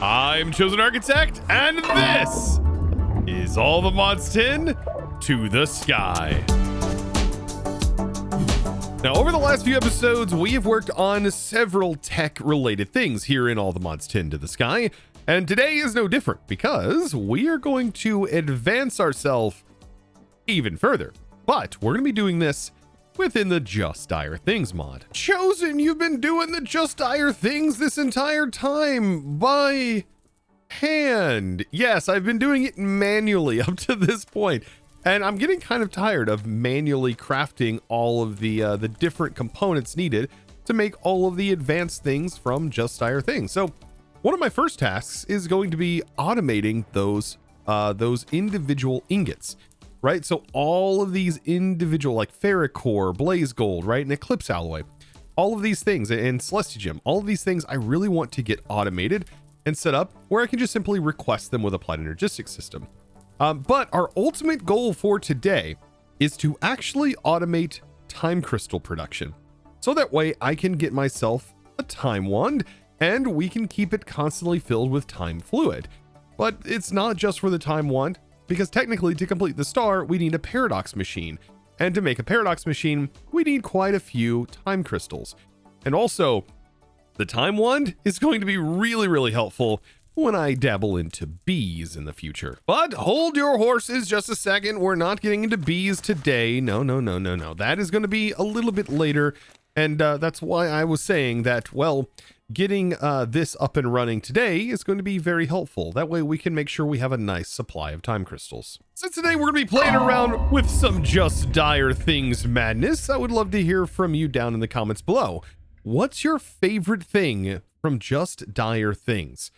I'm ChosenArchitect, and this is all the mods 10 to the sky. Now, over the last few episodes, we have worked on several tech-related things here in all the mods 10 to the sky, and today is no different because we are going to advance ourselves even further. But we're going to be doing this within the Just Dire Things mod. Chosen, you've been doing the Just Dire Things this entire time by hand. Yes, I've been doing it manually up to this point, and I'm getting kind of tired of manually crafting all of the different components needed to make all of the advanced things from Just Dire Things. So one of my first tasks is going to be automating those individual ingots. Right, so all of these individual, like ferric core, blaze gold, right, and eclipse alloy, all of these things, and celestigem, all of these things I really want to get automated and set up where I can just simply request them with Applied Energistics system. But our ultimate goal for today is to actually automate time crystal production. So that way I can get myself a time wand and we can keep it constantly filled with time fluid. But it's not just for the time wand, because technically to complete the star, we need a paradox machine. And to make a paradox machine, we need quite a few time crystals. And also, the time wand is going to be really, really helpful when I dabble into bees in the future. But hold your horses just a second. We're not getting into bees today. No. That is going to be a little bit later. And that's why I was saying that, well, getting this up and running today is going to be very helpful. That way we can make sure we have a nice supply of time crystals. So today we're going to be playing around with some Just Dire Things madness. I would love to hear from you down in the comments below. What's your favorite thing from Just Dire Things?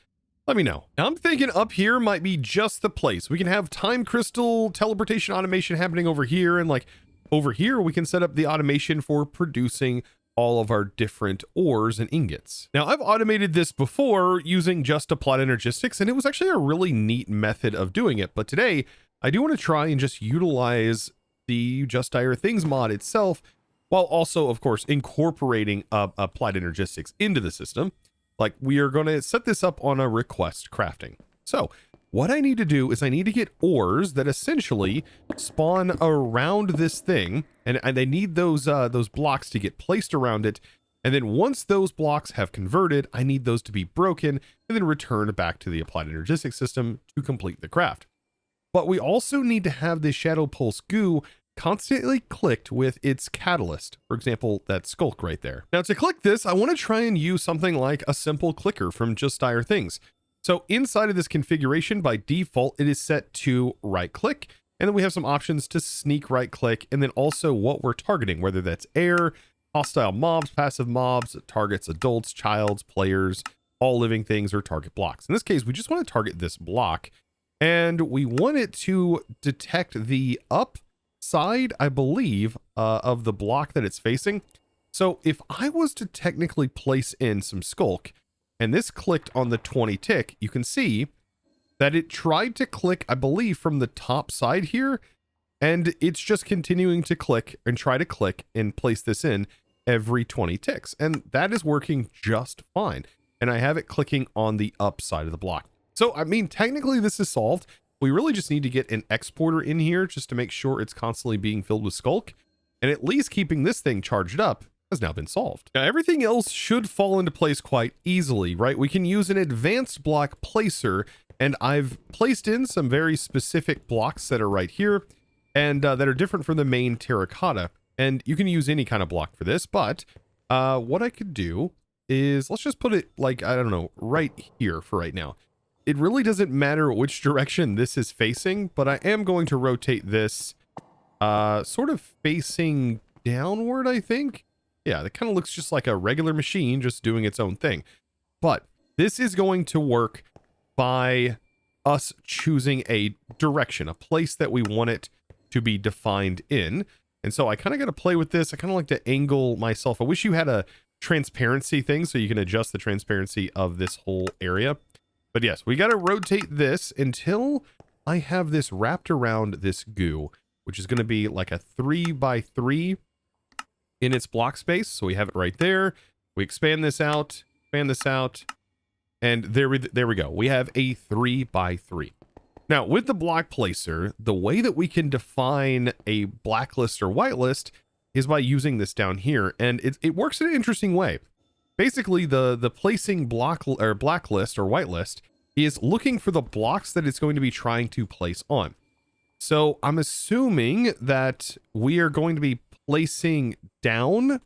Let me know. Now I'm thinking up here might be just the place. We can have time crystal teleportation automation happening over here, and like over here we can set up the automation for producing all of our different ores and ingots. Now I've automated this before using just Applied Energistics, and it was actually a really neat method of doing it. But today I do want to try and just utilize the Just Dire Things mod itself, while also of course incorporating Applied Energistics into the system. Like, we are going to set this up on a request crafting. So what I need to do is I need to get ores that essentially spawn around this thing, and they need those blocks to get placed around it. And then once those blocks have converted, I need those to be broken and then returned back to the Applied Energistics system to complete the craft. But we also need to have the Shadow Pulse goo constantly clicked with its catalyst. For example, that skulk right there. Now to click this, I want to try and use something like a simple clicker from Just Dire Things. So inside of this configuration, by default, it is set to right click. And then we have some options to sneak right click, and then also what we're targeting, whether that's air, hostile mobs, passive mobs, targets adults, childs, players, all living things, or target blocks. In this case, we just want to target this block, and we want it to detect the up side, I believe, of the block that it's facing. So if I was to technically place in some skulk, and this clicked on the 20 tick, you can see that it tried to click, I believe, from the top side here, and it's just continuing to click and try to click and place this in every 20 ticks. And that is working just fine. And I have it clicking on the up side of the block. So, I mean, technically this is solved. We really just need to get an exporter in here just to make sure it's constantly being filled with skulk. And at least keeping this thing charged up has now been solved. Now everything else should fall into place quite easily, right? We can use an advanced block placer, and I've placed in some very specific blocks that are right here, and that are different from the main terracotta. And you can use any kind of block for this, but what I could do is, let's just put it like, I don't know, right here for right now. It really doesn't matter which direction this is facing, but I am going to rotate this sort of facing downward, I think. Yeah, that kind of looks just like a regular machine just doing its own thing. But this is going to work by us choosing a direction, a place that we want it to be defined in. And so I kind of got to play with this. I kind of like to angle myself. I wish you had a transparency thing so you can adjust the transparency of this whole area. But yes, we got to rotate this until I have this wrapped around this goo, which is going to be like a 3x3 in its block space. So we have it right there. We expand this out, And there we go. We have a 3x3. Now, with the block placer, the way that we can define a blacklist or whitelist is by using this down here. And it works in an interesting way. Basically, the placing block or blacklist or whitelist is looking for the blocks that it's going to be trying to place on. So I'm assuming that we are going to be placing down.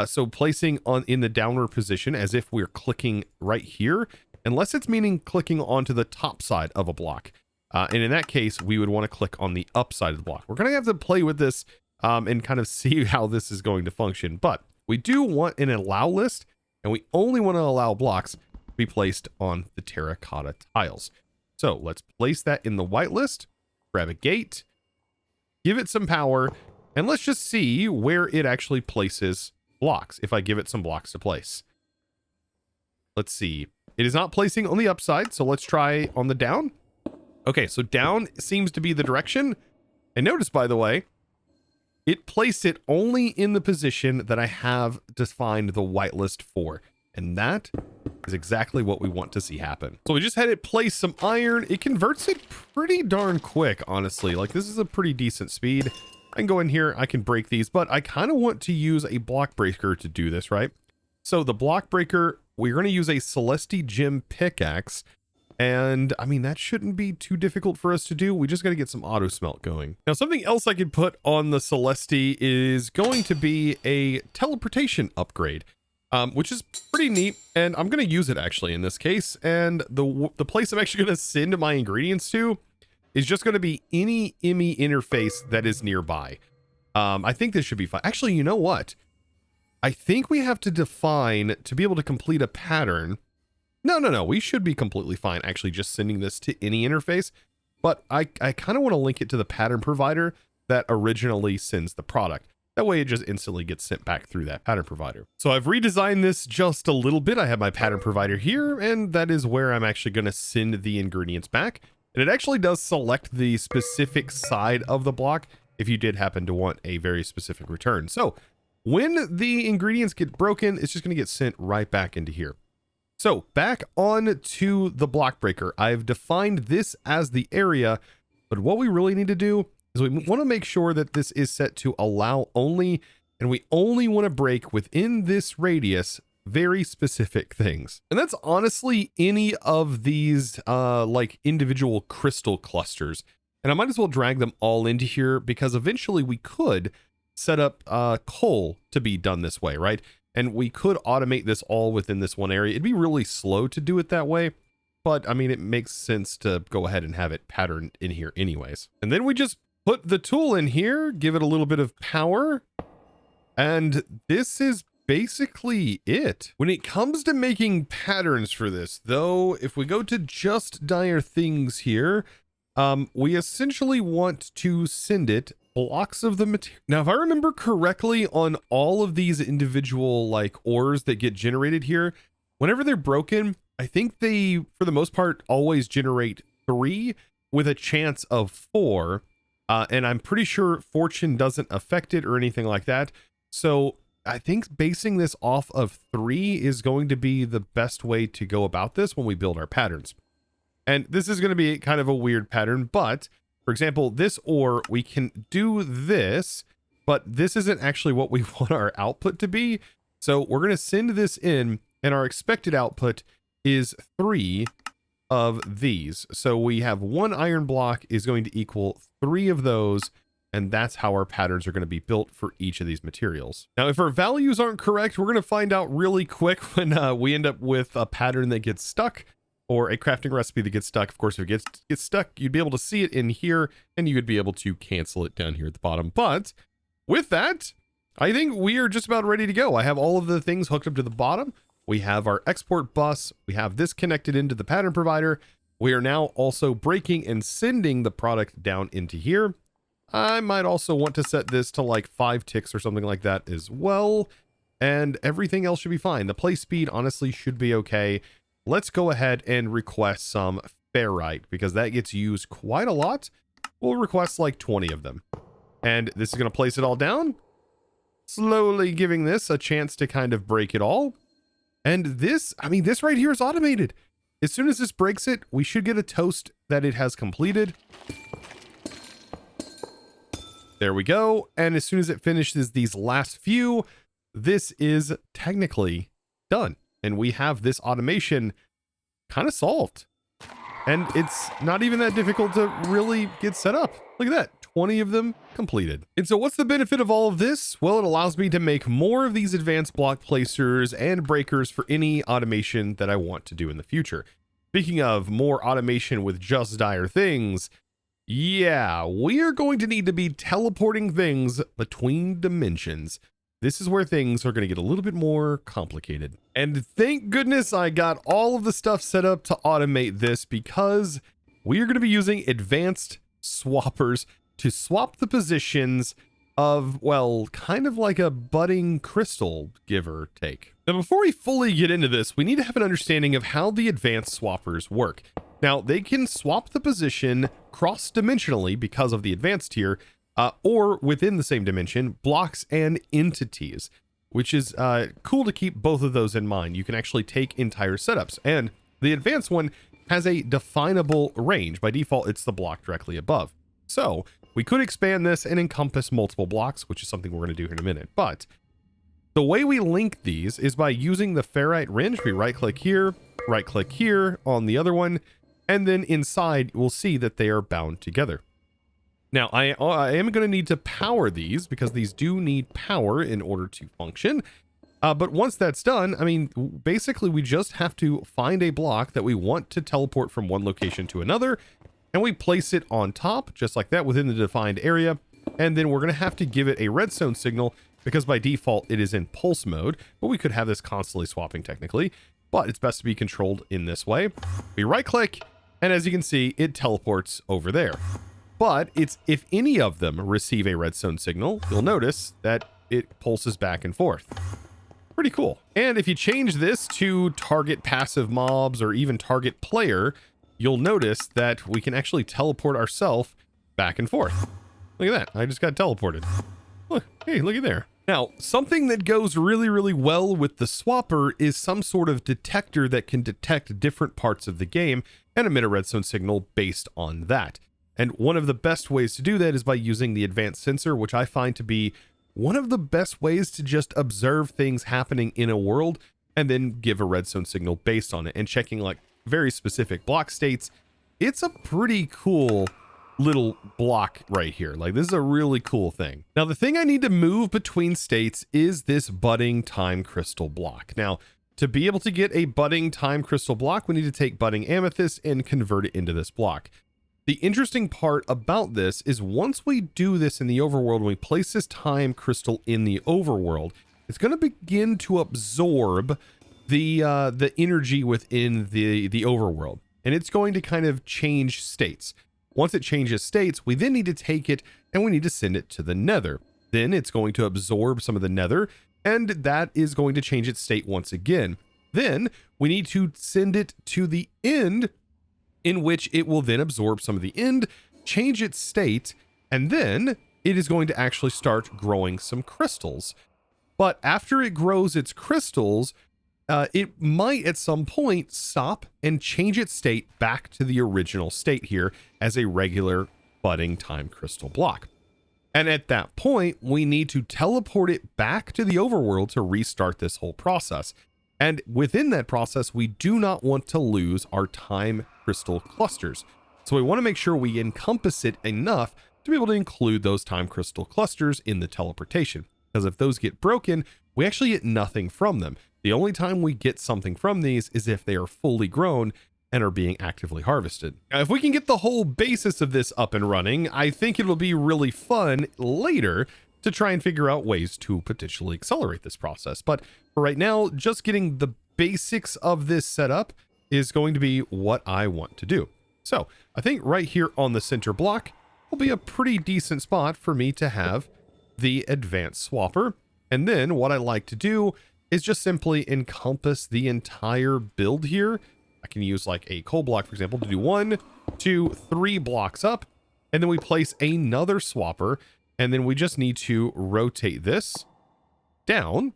So placing on in the downward position as if we're clicking right here, unless it's meaning clicking onto the top side of a block. And in that case, we would want to click on the up side of the block. We're going to have to play with this and kind of see how this is going to function. But we do want an allow list, and we only want to allow blocks to be placed on the terracotta tiles. So let's place that in the whitelist, grab a gate, give it some power, and let's just see where it actually places blocks if I give it some blocks to place. Let's see. It is not placing on the upside, so let's try on the down. Okay, so down seems to be the direction. And notice, by the way, it placed it only in the position that I have defined the whitelist for. And that is exactly what we want to see happen. So we just had it place some iron. It converts it pretty darn quick, honestly. Like, this is a pretty decent speed. I can go in here, I can break these, but I kind of want to use a block breaker to do this, right? So the block breaker, we're going to use a Celesti Gem pickaxe. And I mean, that shouldn't be too difficult for us to do. We just got to get some auto smelt going. Now, something else I could put on the Celesti is going to be a teleportation upgrade, which is pretty neat. And I'm going to use it actually in this case. And the place I'm actually going to send my ingredients to is just going to be any IMI interface that is nearby. I think this should be fine. Actually, you know what? I think we have to define to be able to complete a pattern. No. We should be completely fine actually just sending this to any interface. But I kind of want to link it to the pattern provider that originally sends the product. That way it just instantly gets sent back through that pattern provider. So I've redesigned this just a little bit. I have my pattern provider here, and that is where I'm actually going to send the ingredients back. And it actually does select the specific side of the block if you did happen to want a very specific return. So when the ingredients get broken, it's just going to get sent right back into here. So back on to the block breaker. I've defined this as the area, but what we really need to do is we want to make sure that this is set to allow only, and we only want to break within this radius very specific things. And that's honestly any of these like individual crystal clusters. And I might as well drag them all into here because eventually we could set up coal to be done this way, right? And we could automate this all within this one area. It'd be really slow to do it that way, but I mean, it makes sense to go ahead and have it patterned in here anyways. And then we just put the tool in here, give it a little bit of power, and this is basically it. When it comes to making patterns for this, though, if we go to just dire things here, we essentially want to send it blocks of the material. Now, if I remember correctly, on all of these individual like ores that get generated here, whenever they're broken, I think they, for the most part, always generate 3 with a chance of 4. And I'm pretty sure fortune doesn't affect it or anything like that. So I think basing this off of 3 is going to be the best way to go about this when we build our patterns. And this is going to be kind of a weird pattern, but for example, this ore, we can do this, but this isn't actually what we want our output to be. So we're going to send this in, and our expected output is 3 of these. So we have 1 iron block is going to equal 3 of those, and that's how our patterns are going to be built for each of these materials. Now, if our values aren't correct, we're going to find out really quick when we end up with a pattern that gets stuck, or a crafting recipe that gets stuck. Of course, if it gets stuck, you'd be able to see it in here, and you would be able to cancel it down here at the bottom. But with that, I think we are just about ready to go. I have all of the things hooked up to the bottom. We have our export bus. We have this connected into the pattern provider. We are now also breaking and sending the product down into here. I might also want to set this to like 5 ticks or something like that as well. And everything else should be fine. The play speed honestly should be okay. Let's go ahead and request some ferrite because that gets used quite a lot. We'll request like 20 of them. And this is going to place it all down, slowly giving this a chance to kind of break it all. And this, I mean, this right here is automated. As soon as this breaks it, we should get a toast that it has completed. There we go. And as soon as it finishes these last few, this is technically done. And we have this automation kind of solved. And it's not even that difficult to really get set up. Look at that, 20 of them completed. And so what's the benefit of all of this? Well, it allows me to make more of these advanced block placers and breakers for any automation that I want to do in the future. Speaking of more automation with just dire things, yeah, we are going to need to be teleporting things between dimensions. This is where things are going to get a little bit more complicated. And thank goodness I got all of the stuff set up to automate this, because we are going to be using advanced swappers to swap the positions of, well, kind of like a budding crystal, give or take. Now, before we fully get into this, we need to have an understanding of how the advanced swappers work. Now, they can swap the position cross-dimensionally because of the advanced tier, or within the same dimension, blocks and entities, which is cool to keep both of those in mind. You can actually take entire setups, and the advanced one has a definable range. By default, it's the block directly above. So we could expand this and encompass multiple blocks, which is something we're going to do here in a minute. But the way we link these is by using the ferrite wrench. We right click here on the other one, and then inside we'll see that they are bound together. Now, I am going to need to power these, because these do need power in order to function. But once that's done, I mean, basically we just have to find a block that we want to teleport from one location to another, and we place it on top, just like that, within the defined area. And then we're going to have to give it a redstone signal, because by default it is in pulse mode, but we could have this constantly swapping technically, but it's best to be controlled in this way. We right click, and as you can see, it teleports over there. But it's if any of them receive a redstone signal, you'll notice that it pulses back and forth. Pretty cool. And if you change this to target passive mobs or even target player, you'll notice that we can actually teleport ourselves back and forth. Look at that. I just got teleported. Look, hey, look at there. Now, something that goes really, really well with the swapper is some sort of detector that can detect different parts of the game and emit a redstone signal based on that. And one of the best ways to do that is by using the advanced sensor, which I find to be one of the best ways to just observe things happening in a world and then give a redstone signal based on it, and checking like very specific block states. It's a pretty cool little block right here. Like, this is a really cool thing. Now, the thing I need to move between states is this budding time crystal block. Now, to be able to get a budding time crystal block, we need to take budding amethyst and convert it into this block. The interesting part about this is once we do this in the overworld, when we place this time crystal in the overworld, it's going to begin to absorb the energy within the overworld, and it's going to kind of change states. Once it changes states, we then need to take it and we need to send it to the nether. Then it's going to absorb some of the nether, and that is going to change its state once again. Then we need to send it to the end, in which it will then absorb some of the end, change its state, and then it is going to actually start growing some crystals. But after it grows its crystals, it might at some point stop and change its state back to the original state here as a regular budding time crystal block. And at that point, we need to teleport it back to the overworld to restart this whole process. And within that process, we do not want to lose our time crystal clusters. So we want to make sure we encompass it enough to be able to include those time crystal clusters in the teleportation. Because if those get broken, we actually get nothing from them. The only time we get something from these is if they are fully grown and are being actively harvested. Now, if we can get the whole basis of this up and running, I think it'll be really fun later to try and figure out ways to potentially accelerate this process. But for right now, just getting the basics of this setup is going to be what I want to do. So I think right here on the center block will be a pretty decent spot for me to have the advanced swapper. And then what I like to do is just simply encompass the entire build here. I can use like a coal block, for example, to do 1, 2, 3 blocks up, and then we place another swapper, and then we just need to rotate this down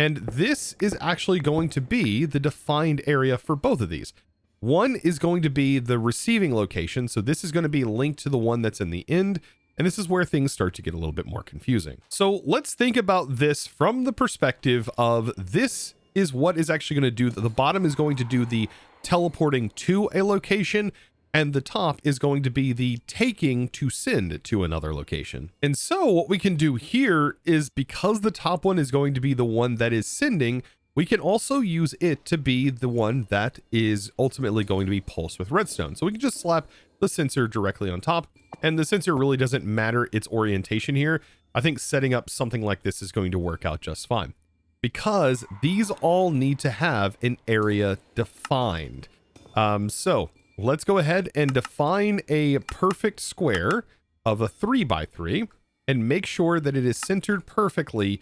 And this is actually going to be the defined area for both of these. One is going to be the receiving location. So this is going to be linked to the one that's in the end. And this is where things start to get a little bit more confusing. So let's think about this from the perspective of this is what is actually going to do. The bottom is going to do the teleporting to a location, and the top is going to be the taking to send to another location. And so what we can do here is, because the top one is going to be the one that is sending, we can also use it to be the one that is ultimately going to be pulsed with redstone. So we can just slap the sensor directly on top, and the sensor really doesn't matter its orientation here. I think setting up something like this is going to work out just fine, because these all need to have an area defined. So let's go ahead and define a perfect square of a 3x3 and make sure that it is centered perfectly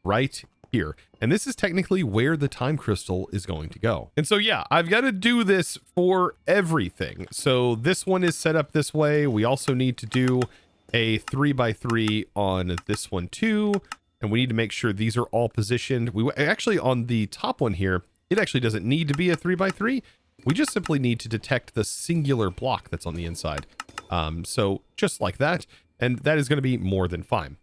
right here. And this is technically where the time crystal is going to go. And so, yeah, I've got to do this for everything. So this one is set up this way. We also need to do a 3x3 on this one too. And we need to make sure these are all positioned. We actually, on the top one here, it actually doesn't need to be a 3x3. We just simply need to detect the singular block that's on the inside. So just like that, and that is going to be more than fine.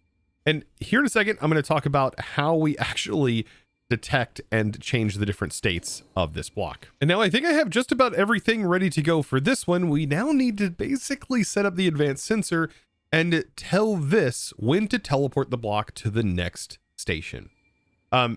And here in a second, I'm going to talk about how we actually detect and change the different states of this block. And now I think I have just about everything ready to go for this one. We now need to basically set up the advanced sensor and tell this when to teleport the block to the next station.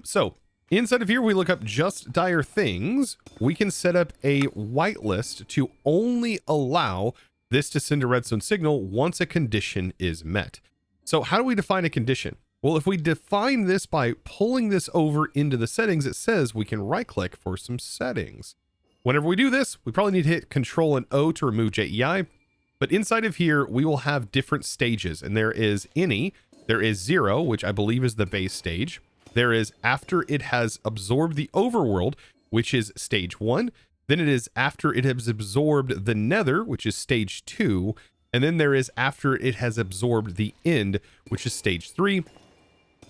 So inside of here, we look up just dire things. We can set up a whitelist to only allow this to send a redstone signal once a condition is met. So how do we define a condition? Well, if we define this by pulling this over into the settings, it says we can right click for some settings. Whenever we do this, we probably need to hit Control and O to remove JEI. But inside of here, we will have different stages, and there is any, there is 0, which I believe is the base stage. There is after it has absorbed the overworld, which is stage 1. Then it is after it has absorbed the nether, which is stage 2. And then there is after it has absorbed the end, which is stage 3.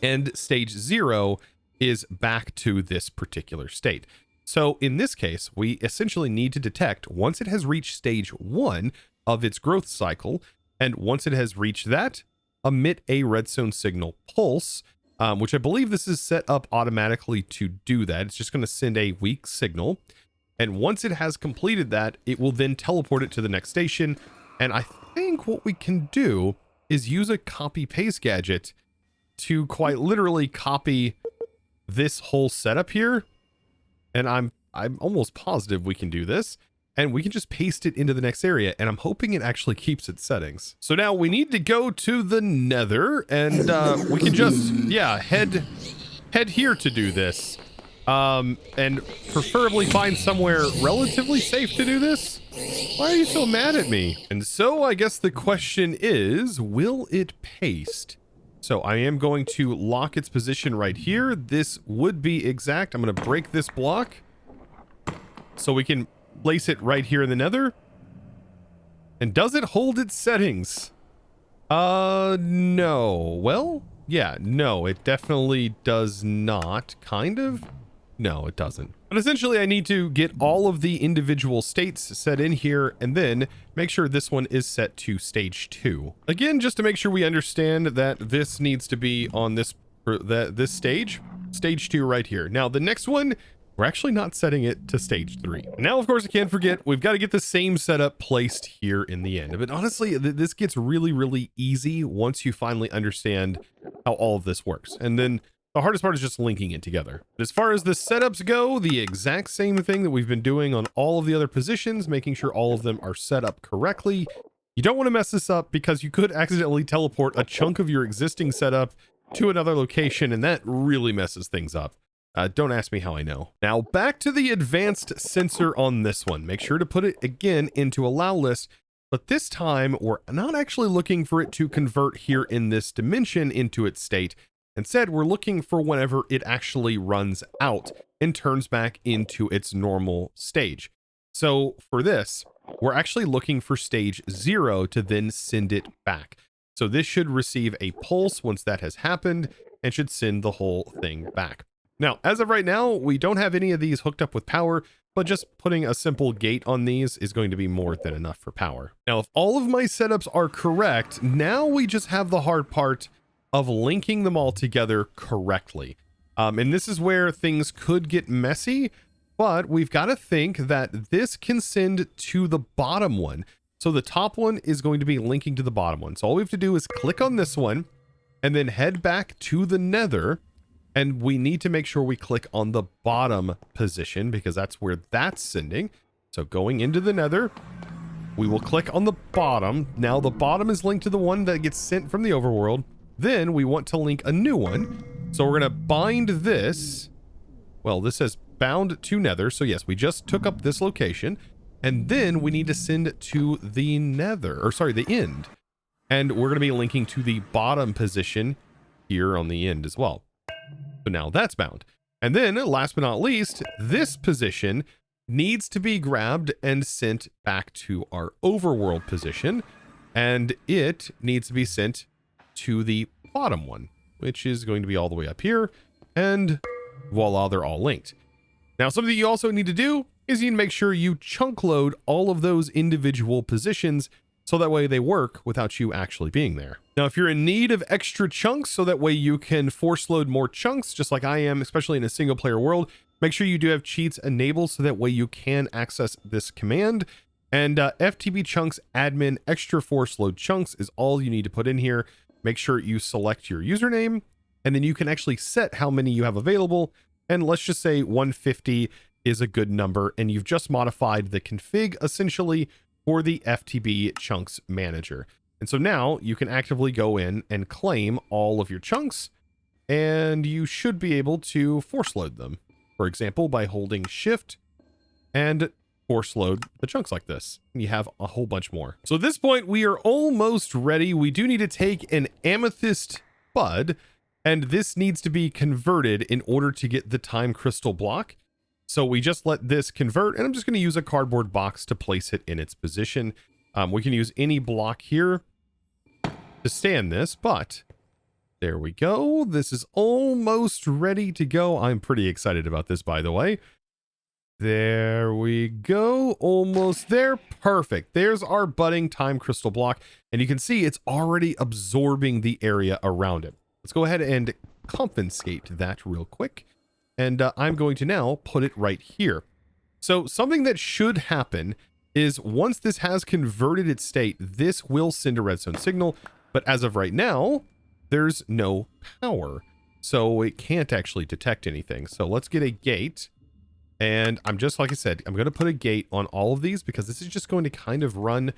And stage 0 is back to this particular state. So in this case, we essentially need to detect once it has reached stage 1 of its growth cycle. And once it has reached that, emit a redstone signal pulse, which I believe this is set up automatically to do that. It's just going to send a weak signal. And once it has completed that, it will then teleport it to the next station. And I think what we can do is use a copy paste gadget to quite literally copy this whole setup here. And I'm almost positive we can do this. And we can just paste it into the next area, and I'm hoping it actually keeps its settings. So now we need to go to the nether, and we can just, yeah, head here to do this. And preferably find somewhere relatively safe to do this. Why are you so mad at me? And so I guess the question is, will it paste? So I am going to lock its position right here. This would be exact. I'm going to break this block so we can place it right here in the nether. And does it hold its settings? No. Well, yeah, no, it definitely does not. Kind of. No, it doesn't. But essentially I need to get all of the individual states set in here and then make sure this one is set to stage 2. Again, just to make sure we understand that this needs to be on this stage 2 right here. Now the next one, we're actually not setting it to stage 3. Now, of course, I can't forget, we've got to get the same setup placed here in the end. But honestly, this gets really, really easy once you finally understand how all of this works. And then the hardest part is just linking it together. As far as the setups go, the exact same thing that we've been doing on all of the other positions, making sure all of them are set up correctly. You don't want to mess this up because you could accidentally teleport a chunk of your existing setup to another location, and that really messes things up. Don't ask me how I know. Now back to the advanced sensor on this one. Make sure to put it again into allow list, but this time we're not actually looking for it to convert here in this dimension into its state. Instead, we're looking for whenever it actually runs out and turns back into its normal stage. So for this, we're actually looking for stage 0 to then send it back. So this should receive a pulse once that has happened and should send the whole thing back. Now, as of right now, we don't have any of these hooked up with power, but just putting a simple gate on these is going to be more than enough for power. Now, if all of my setups are correct, now we just have the hard part of linking them all together correctly. And this is where things could get messy, but we've got to think that this can send to the bottom one. So the top one is going to be linking to the bottom one. So all we have to do is click on this one and then head back to the nether. And we need to make sure we click on the bottom position because that's where that's sending. So going into the nether, we will click on the bottom. Now the bottom is linked to the one that gets sent from the overworld. Then we want to link a new one. So we're going to bind this. Well, this says bound to nether. So yes, we just took up this location. And then we need to send to the nether, or sorry, the end. And we're going to be linking to the bottom position here on the end as well. So now that's bound. And then last but not least, this position needs to be grabbed and sent back to our overworld position. And it needs to be sent to the bottom one, which is going to be all the way up here. And voila, they're all linked. Now, something you also need to do is you need to make sure you chunk load all of those individual positions so that way they work without you actually being there. Now, if you're in need of extra chunks so that way you can force load more chunks, just like I am, especially in a single player world, make sure you do have cheats enabled so that way you can access this command. And FTB chunks admin extra force load chunks is all you need to put in here. Make sure you select your username, and then you can actually set how many you have available. And let's just say 150 is a good number, and you've just modified the config essentially for the FTB chunks manager. And so now you can actively go in and claim all of your chunks, and you should be able to force load them. For example, by holding shift and force load the chunks like this. And you have a whole bunch more. So at this point, we are almost ready. We do need to take an amethyst bud, and this needs to be converted in order to get the time crystal block. So we just let this convert, and I'm just going to use a cardboard box to place it in its position. We can use any block here to stand this, but there we go. This is almost ready to go. I'm pretty excited about this, by the way. There we go. Almost there. Perfect. There's our budding time crystal block, and you can see it's already absorbing the area around it. Let's go ahead and confiscate that real quick. And I'm going to now put it right here. So something that should happen is once this has converted its state, this will send a redstone signal. But as of right now, there's no power. So it can't actually detect anything. So let's get a gate. And I'm just, like I said, I'm going to put a gate on all of these because this is just going to kind of run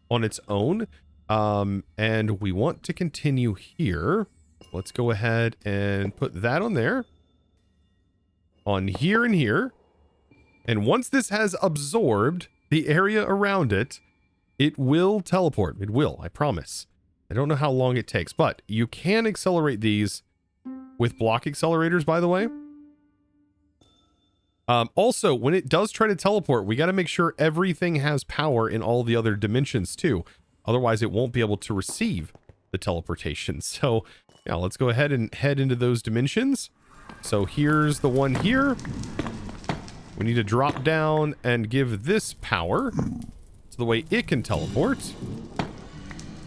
on its own. And we want to continue here. Let's go ahead and put that on there. On here and here. And once this has absorbed the area around it, it will teleport. It will, I promise. I don't know how long it takes, but you can accelerate these with block accelerators, by the way. Also, when it does try to teleport, we got to make sure everything has power in all the other dimensions too. Otherwise, it won't be able to receive the teleportation. So, yeah, let's go ahead and head into those dimensions. So here's the one here. We need to drop down and give this power so the way it can teleport.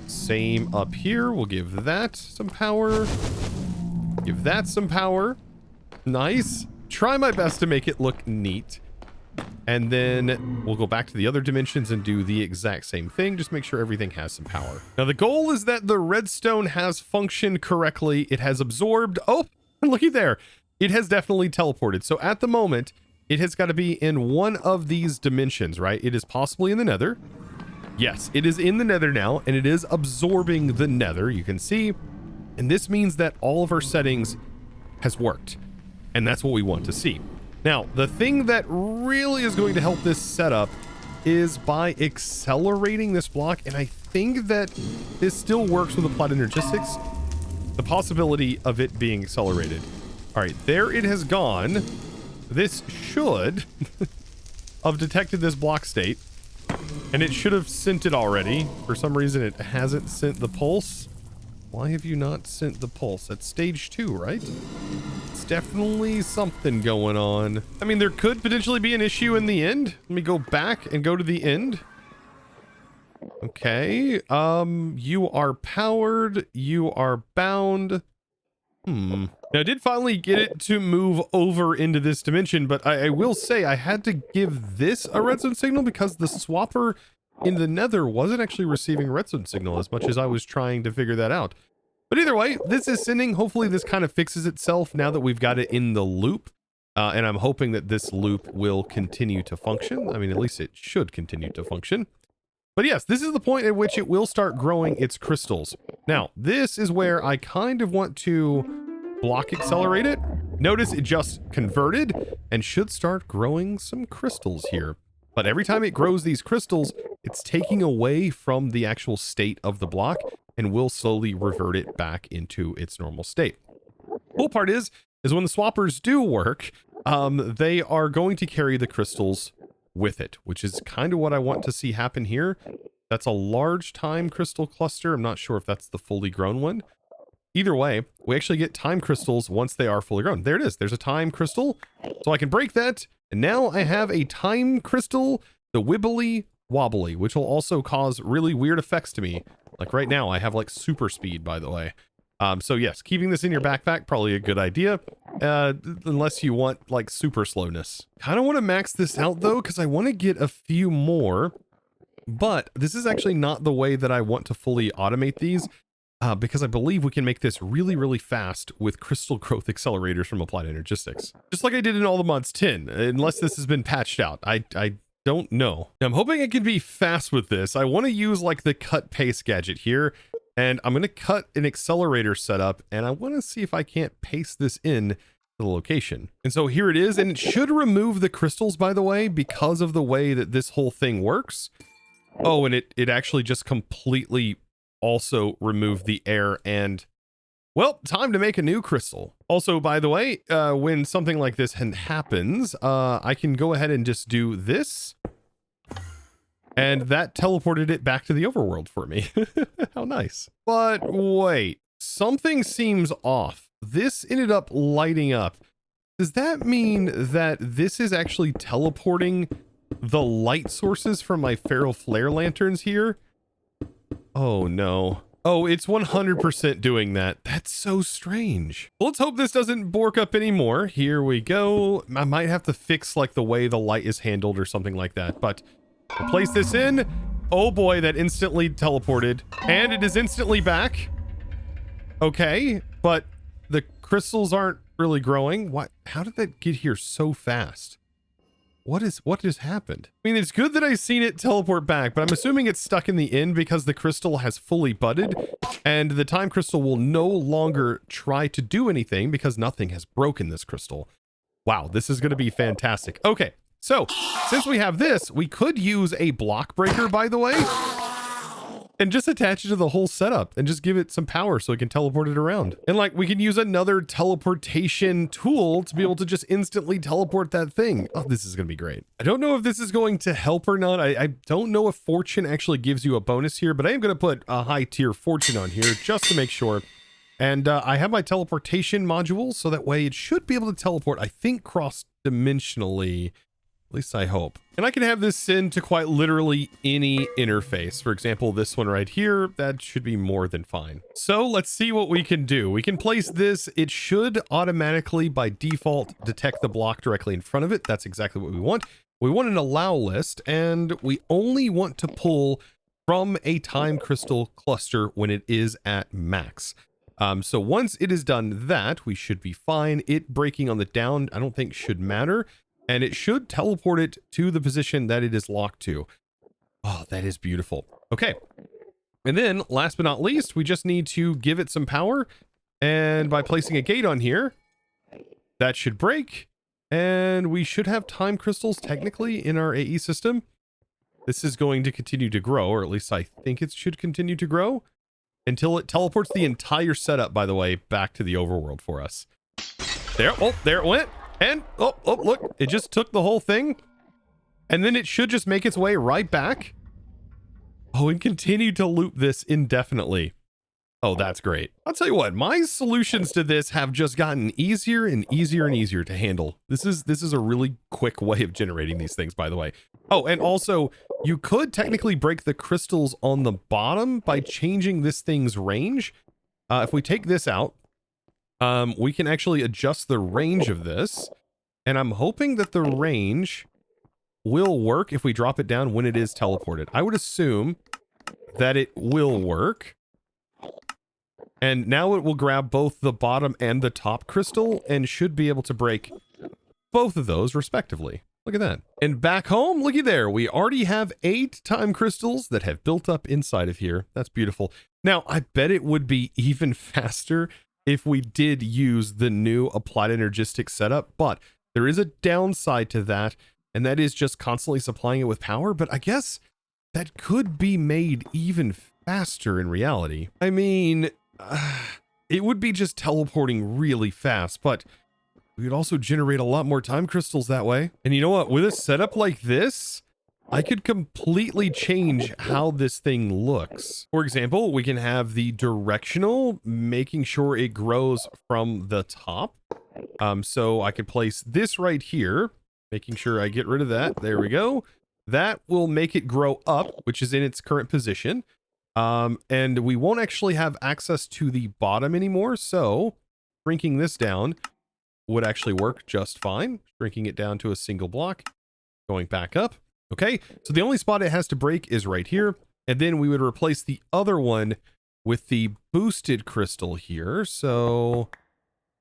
Same up here. We'll give that some power. Give that some power. Nice. Try my best to make it look neat. And then we'll go back to the other dimensions and do the exact same thing. Just make sure everything has some power. Now the goal is that the redstone has functioned correctly. It has absorbed. Oh, looky there. It has definitely teleported. So at the moment, it has got to be in one of these dimensions, right? It is possibly in the nether. Yes, it is in the nether now, and it is absorbing the nether, you can see. And this means that all of our settings has worked. And that's what we want to see. Now, the thing that really is going to help this setup is by accelerating this block. And I think that this still works with applied energistics. The possibility of it being accelerated. All right, there it has gone. This should have detected this block state. And it should have sent it already. For some reason, it hasn't sent the pulse. Why have you not sent the pulse? That's stage 2, right? definitely something going on. I mean, there could potentially be an issue in the end. Let me go back and go to the end. Okay. You are powered. You are bound. Now, I did finally get it to move over into this dimension, but I will say I had to give this a redstone signal because the swapper in the nether wasn't actually receiving a redstone signal as much as I was trying to figure that out. But either way, this is sending. Hopefully this kind of fixes itself now that we've got it in the loop. And I'm hoping that this loop will continue to function. I mean, at least it should continue to function. But yes, this is the point at which it will start growing its crystals. Now, this is where I kind of want to block accelerate it. Notice it just converted and should start growing some crystals here. But every time it grows these crystals, it's taking away from the actual state of the block and will slowly revert it back into its normal state. Cool part is when the swappers do work, they are going to carry the crystals with it, which is kind of what I want to see happen here. That's a large time crystal cluster. I'm not sure if that's the fully grown one. Either way, we actually get time crystals once they are fully grown. There it is. There's a time crystal. So I can break that. And now I have a time crystal, the wibbly wobbly, which will also cause really weird effects to me. Like right now, I have like super speed, by the way. So yes, keeping this in your backpack, probably a good idea. Unless you want like super slowness. Kind of want to max this out though, because I want to get a few more. But this is actually not the way that I want to fully automate these. Because I believe we can make this really, really fast with crystal growth accelerators from Applied Energistics. Just like I did in all the mods 10, unless this has been patched out. I don't know. I'm hoping I can be fast with this. I want to use like the cut paste gadget here. And I'm going to cut an accelerator setup, and I want to see if I can't paste this in to the location. And so here it is, and it should remove the crystals, by the way, because of the way that this whole thing works. Oh, and it actually just completely also removed the air and, well, time to make a new crystal. Also, by the way, when something like this happens, I can go ahead and just do this. And that teleported it back to the overworld for me. How nice. But wait, something seems off. This ended up lighting up. Does that mean that this is actually teleporting the light sources from my feral flare lanterns here? Oh no. Oh, it's 100% doing that. That's so strange. Well, let's hope this doesn't bork up anymore. Here we go. I might have to fix like the way the light is handled or something like that, but we'll place this in. Oh boy, that instantly teleported. And it is instantly back. Okay, but the crystals aren't really growing. What? How did that get here so fast? What just happened? I mean, it's good that I've seen it teleport back, but I'm assuming it's stuck in the end because the crystal has fully budded and the time crystal will no longer try to do anything because nothing has broken this crystal. Wow, this is going to be fantastic. Okay. So, since we have this, we could use a block breaker, by the way, and just attach it to the whole setup and just give it some power so it can teleport it around. And like, we can use another teleportation tool to be able to just instantly teleport that thing. Oh, this is going to be great. I don't know if this is going to help or not. I don't know if fortune actually gives you a bonus here, but I am going to put a high tier fortune on here just to make sure. And I have my teleportation module, so that way it should be able to teleport, I think, cross-dimensionally. At least I hope. And I can have this send to quite literally any interface. For example, this one right here, that should be more than fine. So let's see what we can do. We can place this. It should automatically, by default, detect the block directly in front of it. That's exactly what we want. We want an allow list, and we only want to pull from a time crystal cluster when it is at max. So once it has done that, we should be fine. It breaking on the down, I don't think should matter. And it should teleport it to the position that it is locked to. Oh, that is beautiful. Okay. And then last but not least, we just need to give it some power. And by placing a gate on here, that should break. And we should have time crystals technically in our AE system. This is going to continue to grow, or at least I think it should continue to grow until it teleports the entire setup, by the way, back to the overworld for us. There, oh, there it went. And, oh, look, it just took the whole thing. And then it should just make its way right back. Oh, and continue to loop this indefinitely. Oh, that's great. I'll tell you what, my solutions to this have just gotten easier and easier and easier to handle. This is a really quick way of generating these things, by the way. Oh, and also you could technically break the crystals on the bottom by changing this thing's range. If we take this out, we can actually adjust the range of this. And I'm hoping that the range will work if we drop it down when it is teleported. I would assume that it will work. And now it will grab both the bottom and the top crystal and should be able to break both of those respectively. Look at that. And back home, looky there. We already have 8 time crystals that have built up inside of here. That's beautiful. Now, I bet it would be even faster if we did use the new applied energistic setup, but there is a downside to that, and that is just constantly supplying it with power. But I guess that could be made even faster in reality. I mean, it would be just teleporting really fast, but we could also generate a lot more time crystals that way. And you know what? With a setup like this, I could completely change how this thing looks. For example, we can have the directional, making sure it grows from the top. So I could place this right here, making sure I get rid of that. There we go. That will make it grow up, which is in its current position. And we won't actually have access to the bottom anymore. So shrinking this down would actually work just fine. Shrinking it down to a single block, going back up. Okay, so the only spot it has to break is right here. And then we would replace the other one with the boosted crystal here. So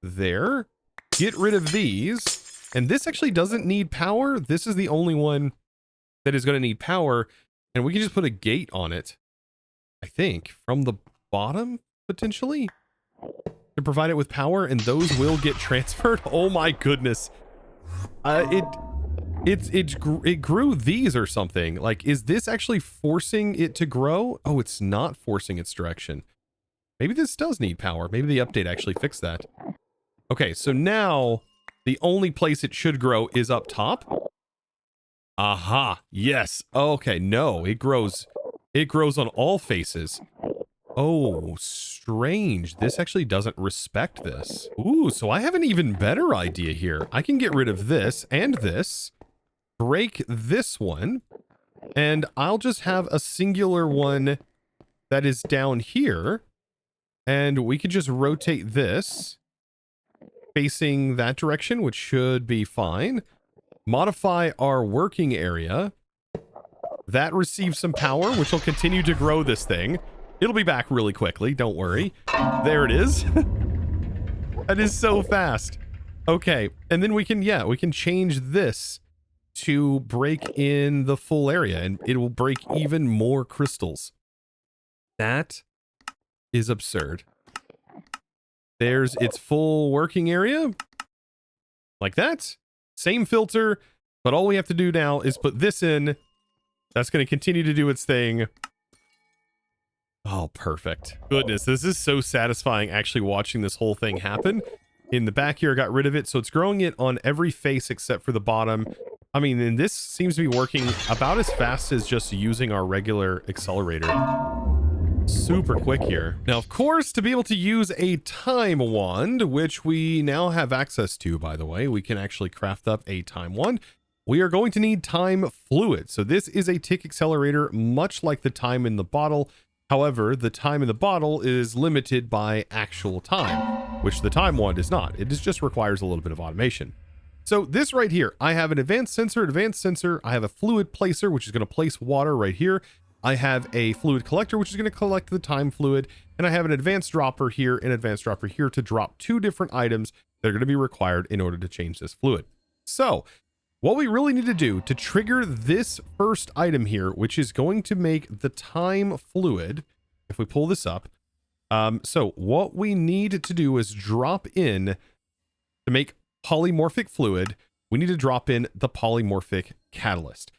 there, get rid of these. And this actually doesn't need power. This is the only one that is going to need power. And we can just put a gate on it, I think, from the bottom, potentially, to provide it with power, and those will get transferred. Oh my goodness. It grew these or something. Like, is this actually forcing it to grow? Oh, it's not forcing its direction. Maybe this does need power. Maybe the update actually fixed that. Okay, so now the only place it should grow is up top. Aha, yes. Okay, no, it grows on all faces. Oh, strange. This actually doesn't respect this. Ooh, so I have an even better idea here. I can get rid of this and this, break this one, and I'll just have a singular one that is down here. And we could just rotate this facing that direction, which should be fine. Modify our working area. That receives some power, which will continue to grow this thing. It'll be back really quickly, don't worry. There it is. That is so fast. Okay, and then we can change this to break in the full area, and it will break even more crystals. That is absurd. There's its full working area. Like that. Same filter, but all we have to do now is put this in. That's going to continue to do its thing. Oh, perfect. Goodness, this is so satisfying actually watching this whole thing happen. In the back here, I got rid of it, so it's growing it on every face except for the bottom. I mean, and this seems to be working about as fast as just using our regular accelerator. Super quick here. Now, of course, to be able to use a time wand, which we now have access to, by the way, we can actually craft up a time wand. We are going to need time fluid. So this is a tick accelerator, much like the time in the bottle. However, the time in the bottle is limited by actual time, which the time wand is not. It just requires a little bit of automation. So this right here, I have an advanced sensor. I have a fluid placer, which is going to place water right here. I have a fluid collector, which is going to collect the time fluid. And I have an advanced dropper here and advanced dropper here to drop 2 different items that are going to be required in order to change this fluid. So what we really need to do to trigger this first item here, which is going to make the time fluid, if we pull this up. So what we need to do is drop in, to make polymorphic fluid, we need to drop in the polymorphic catalyst.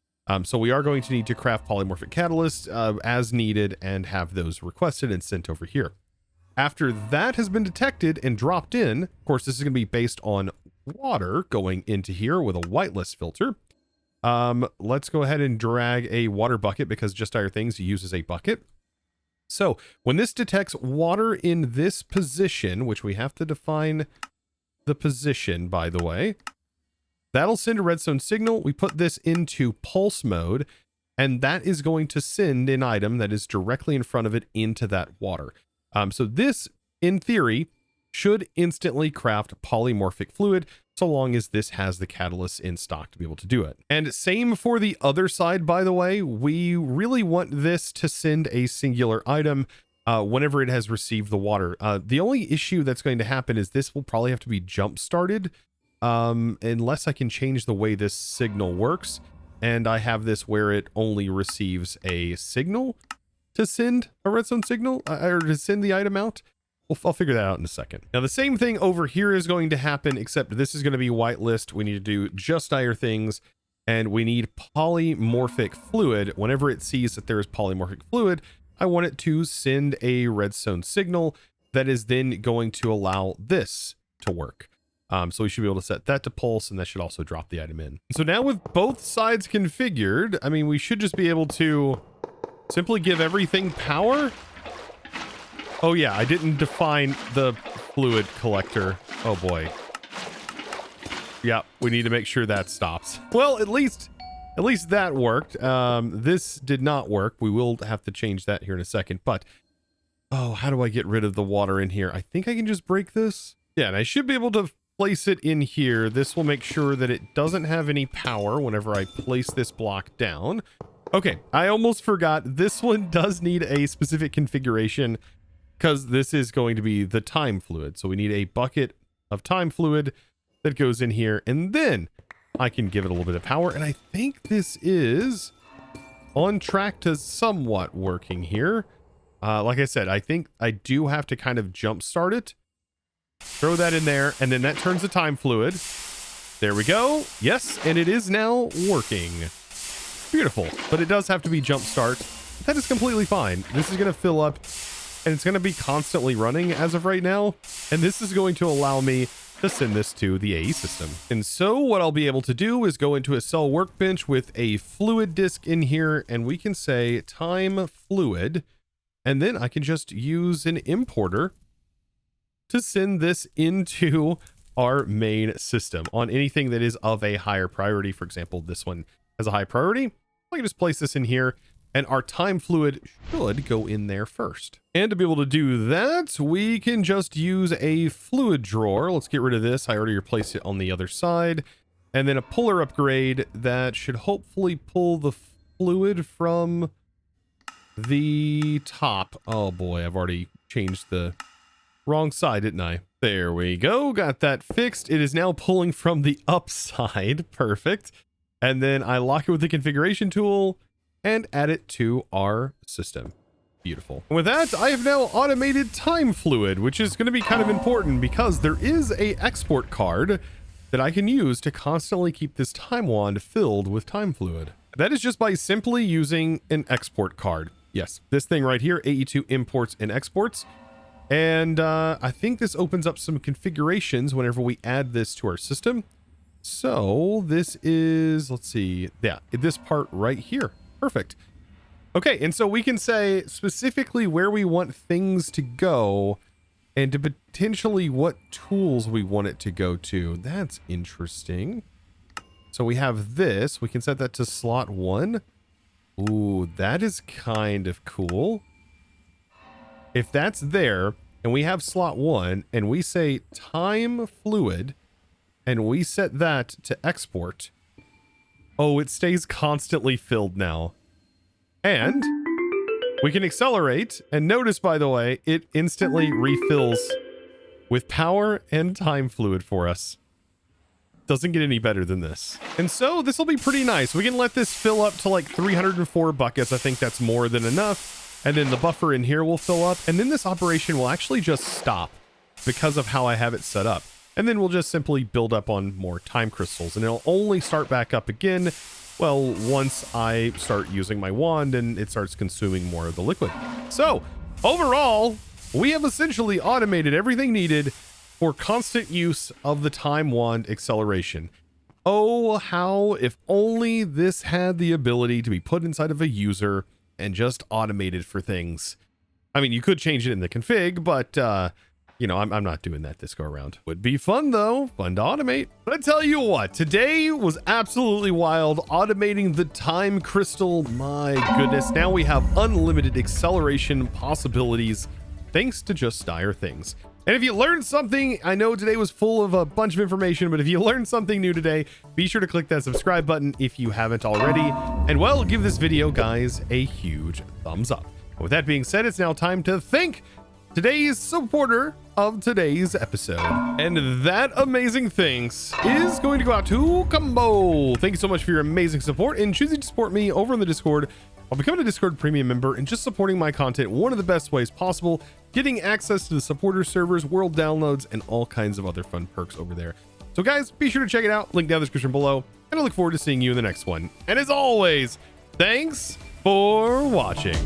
So we are going to need to craft polymorphic catalyst as needed and have those requested and sent over here. After that has been detected and dropped in, of course, this is going to be based on water going into here with a whitelist filter. Let's go ahead and drag a water bucket, because Just Dire Things uses a bucket. So when this detects water in this position, which we have to define the position, by the way, that'll send a redstone signal. We put this into pulse mode, and that is going to send an item that is directly in front of it into that water. So this, in theory, should instantly craft polymorphic fluid, so long as this has the catalyst in stock to be able to do it. And same for the other side, by the way. We really want this to send a singular item whenever it has received the water. The only issue that's going to happen is this will probably have to be jump started, unless I can change the way this signal works. And I have this where it only receives a signal to send a redstone signal, or to send the item out. I'll figure that out in a second. Now, the same thing over here is going to happen, except this is going to be whitelist. We need to do just dire things, and we need polymorphic fluid. Whenever it sees that there is polymorphic fluid, I want it to send a redstone signal that is then going to allow this to work. So we should be able to set that to pulse, and that should also drop the item in. So now with both sides configured, I mean, we should just be able to simply give everything power. Oh yeah, I didn't define the fluid collector. Oh boy. Yeah, we need to make sure that stops. Well, at least that worked. This did not work. We will have to change that here in a second, but oh, how do I get rid of the water in here? I think I can just break this. Yeah, and I should be able to place it in here. This will make sure that it doesn't have any power whenever I place this block down. Okay, I almost forgot. This one does need a specific configuration because this is going to be the time fluid. So we need a bucket of time fluid that goes in here, and then I can give it a little bit of power. And I think this is on track to somewhat working here. Like I said, I think I do have to kind of jump start it. Throw that in there, and then that turns the time fluid. There we go. Yes, and it is now working. Beautiful. But it does have to be jump start. That is completely fine. This is going to fill up, and it's going to be constantly running as of right now. And this is going to allow me to send this to the AE system. And so what I'll be able to do is go into a cell workbench with a fluid disk in here, and we can say time fluid, and then I can just use an importer to send this into our main system on anything that is of a higher priority. For example, this one has a high priority. I can just place this in here, and our time fluid should go in there first. And to be able to do that, we can just use a fluid drawer. Let's get rid of this. I already replaced it on the other side. And then a puller upgrade that should hopefully pull the fluid from the top. Oh boy, I've already changed the wrong side, didn't I? There we go. Got that fixed. It is now pulling from the upside. Perfect. And then I lock it with the configuration tool and add it to our system. Beautiful. And with that, I have now automated time fluid, which is going to be kind of important because there is a export card that I can use to constantly keep this time wand filled with time fluid. That is just by simply using an export card. Yes, this thing right here, AE2 imports and exports. And I think this opens up some configurations whenever we add this to our system. So this is, let's see, yeah, this part right here. Perfect. Okay, and so we can say specifically where we want things to go and to potentially what tools we want it to go to. That's interesting. So we have this. We can set that to slot 1. Ooh, that is kind of cool. If that's there, and we have slot 1, and we say time fluid, and we set that to export, oh, it stays constantly filled now. And we can accelerate, and notice, by the way, it instantly refills with power and time fluid for us. Doesn't get any better than this. And so this will be pretty nice. We can let this fill up to like 304 buckets. I think that's more than enough. And then the buffer in here will fill up. And then this operation will actually just stop because of how I have it set up. And then we'll just simply build up on more time crystals. And it'll only start back up again, well, once I start using my wand and it starts consuming more of the liquid. So overall, we have essentially automated everything needed for constant use of the time wand acceleration. Oh, how if only this had the ability to be put inside of a user and just automated for things. I mean, you could change it in the config, but you know, I'm not doing that this go around. Would be fun though, fun to automate. But I tell you what, today was absolutely wild. Automating the time crystal, my goodness. Now we have unlimited acceleration possibilities thanks to Just Dire Things. And if you learned something, I know today was full of a bunch of information, but if you learned something new today, be sure to click that subscribe button if you haven't already. And well, give this video, guys, a huge thumbs up. With that being said, it's now time to thank today's supporter of today's episode. And that amazing thanks is going to go out to Combo. Thank you so much for your amazing support and choosing to support me over in the Discord while becoming a Discord premium member and just supporting my content one of the best ways possible, getting access to the supporter servers, world downloads, and all kinds of other fun perks over there. So guys, be sure to check it out. Link down in the description below. And I look forward to seeing you in the next one. And as always, thanks for watching.